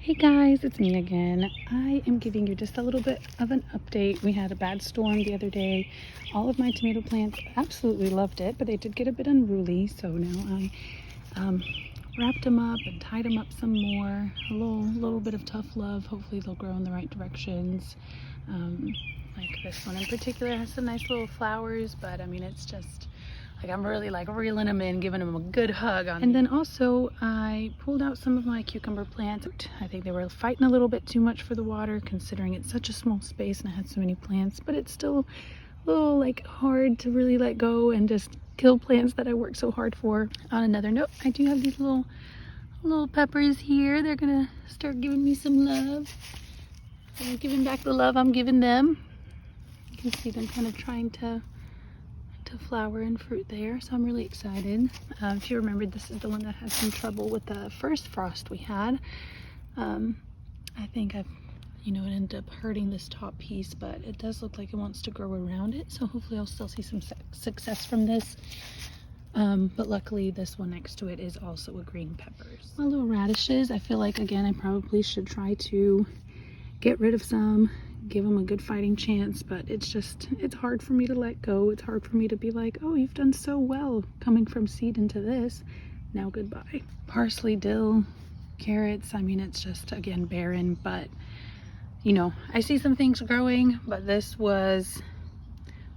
Hey guys, it's me again. I am giving you just a little bit of an update. We had a bad storm the other day. All of my tomato plants absolutely loved it, but they did get a bit unruly. So now I wrapped them up and tied them up some more. A little bit of tough love. Hopefully they'll grow in the right directions. Like this one in particular has some nice little flowers, but I mean, it's just like I'm really like reeling them in, giving them a good hug on. And then also I pulled out some of my cucumber plants. I think they were fighting a little bit too much for the water, considering it's such a small space and I had so many plants, but it's still a little like hard to really let go and just kill plants that I worked so hard for. On another note, I do have these little peppers here. They're gonna start giving me some love. I'm giving back the love I'm giving them. You can see them kind of trying to flower and fruit there, so I'm really excited. If you remember, this is the one that had some trouble with the first frost we had. I think it ended up hurting this top piece, but it does look like it wants to grow around it, so hopefully I'll still see some success from this. But luckily this one next to it is also a green peppers. My little radishes, I feel like again I probably should try to get rid of some, give them a good fighting chance, but it's hard for me to let go. It's hard for me to be like, oh, you've done so well coming from seed into this, now goodbye. Parsley, dill, carrots, I mean, it's just again barren, but I see some things growing, but this was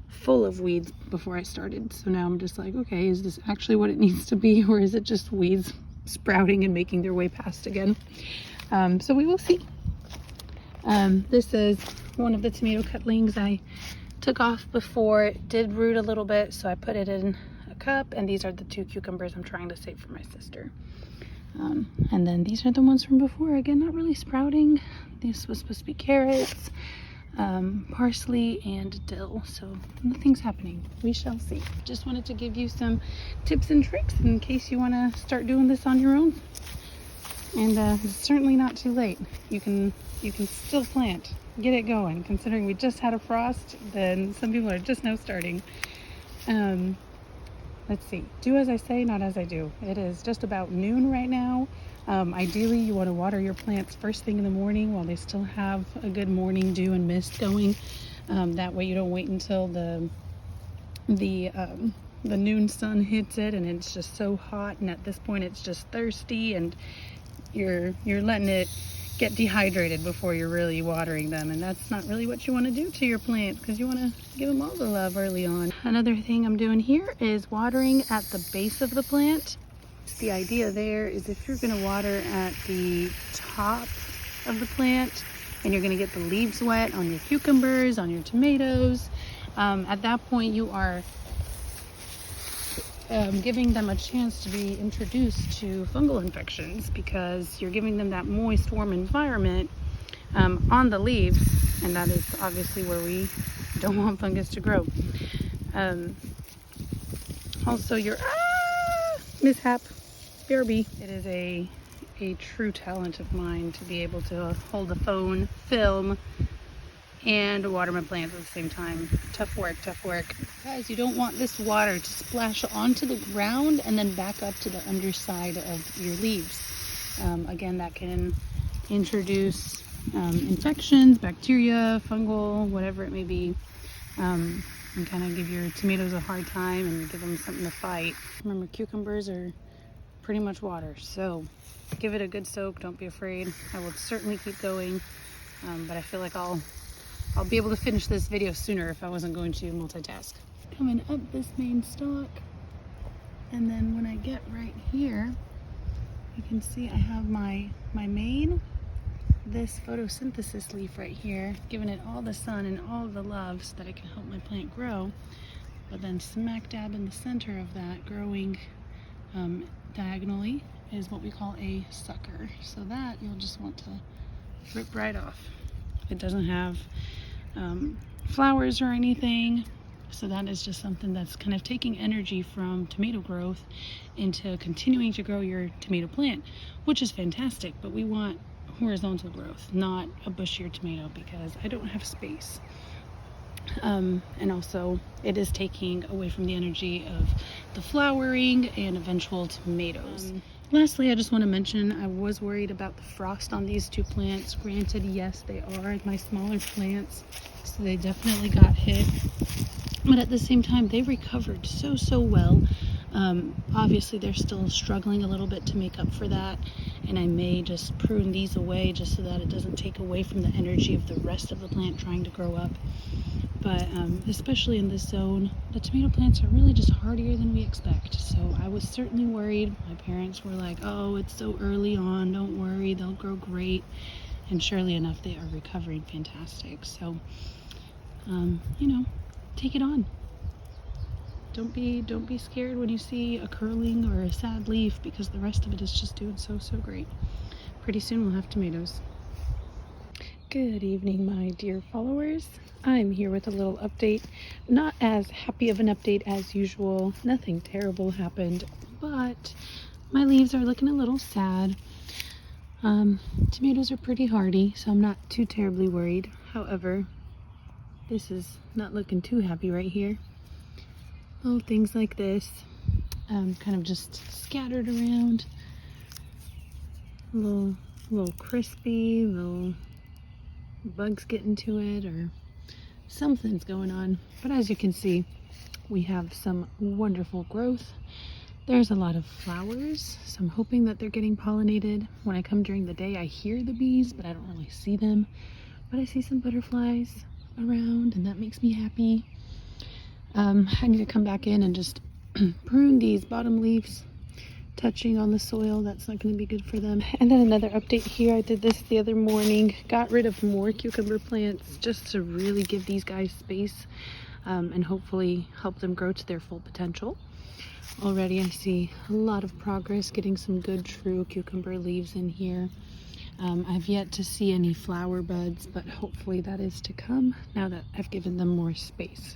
full of weeds before I started, so now I'm just like, okay, is this actually what it needs to be, or is it just weeds sprouting and making their way past again? So we will see. This is one of the tomato cutlings I took off before. It did root a little bit, so I put it in a cup, and these are the 2 cucumbers I'm trying to save for my sister. And then these are the ones from before, again not really sprouting. This was supposed to be carrots, parsley, and dill, so nothing's happening. We shall see. Just wanted to give you some tips and tricks in case you want to start doing this on your own. And it's certainly not too late. You can still plant, get it going. Considering we just had a frost, then some people are just now starting. Let's see, do as I say, not as I do. It is just about noon right now. Ideally you want to water your plants first thing in the morning while they still have a good morning dew and mist going. That way you don't wait until the noon sun hits it and it's just so hot, and at this point it's just thirsty and you're letting it get dehydrated before you're really watering them, and that's not really what you want to do to your plants, because you want to give them all the love early on. Another thing I'm doing here is watering at the base of the plant. The idea there is if you're going to water at the top of the plant and you're going to get the leaves wet on your cucumbers, on your tomatoes, at that point you are giving them a chance to be introduced to fungal infections, because you're giving them that moist, warm environment on the leaves, and that is obviously where we don't want fungus to grow. Also, your mishap, BRB. It is a true talent of mine to be able to hold a phone, film, and water my plants at the same time. Tough work, tough work. Guys, you don't want this water to splash onto the ground and then back up to the underside of your leaves. Again, that can introduce infections, bacteria, fungal, whatever it may be, and kind of give your tomatoes a hard time and give them something to fight. Remember, cucumbers are pretty much water, so give it a good soak. Don't be afraid. I will certainly keep going, but I feel like I'll be able to finish this video sooner if I wasn't going to multitask. Coming up this main stalk, and then when I get right here, you can see I have my main, this photosynthesis leaf right here, giving it all the sun and all the love so that it can help my plant grow. But then smack dab in the center of that, growing diagonally, is what we call a sucker. So that you'll just want to rip right off. It doesn't have flowers or anything, so that is just something that's kind of taking energy from tomato growth into continuing to grow your tomato plant, which is fantastic, but we want horizontal growth, not a bushier tomato, because I don't have space. And also it is taking away from the energy of the flowering and eventual tomatoes. Lastly, I just want to mention I was worried about the frost on these two plants. Granted, yes, they are my smaller plants, so they definitely got hit. But at the same time, they recovered so well. Obviously, they're still struggling a little bit to make up for that, and I may just prune these away just so that it doesn't take away from the energy of the rest of the plant trying to grow up. But especially in this zone, the tomato plants are really just hardier than we expect. So I was certainly worried. My parents were like, oh, it's so early on, don't worry, they'll grow great. And surely enough, they are recovering fantastic. So, you know, take it on. Don't be scared when you see a curling or a sad leaf, because the rest of it is just doing so great. Pretty soon we'll have tomatoes. Good evening, my dear followers. I'm here with a little update. Not as happy of an update as usual. Nothing terrible happened, but my leaves are looking a little sad. Tomatoes are pretty hardy, so I'm not too terribly worried. However, this is not looking too happy right here. Little things like this, kind of just scattered around. Little crispy, little bugs getting to it, or something's going on. But as you can see, we have some wonderful growth. There's a lot of flowers, so I'm hoping that they're getting pollinated. When I come during the day, I hear the bees, but I don't really see them. But I see some butterflies around, and that makes me happy. I need to come back in and just prune these bottom leaves. Touching on the soil, that's not going to be good for them. And then another update here, I did this the other morning, got rid of more cucumber plants just to really give these guys space, and hopefully help them grow to their full potential. Already I see a lot of progress getting some good true cucumber leaves in here. I've yet to see any flower buds, but hopefully that is to come now that I've given them more space.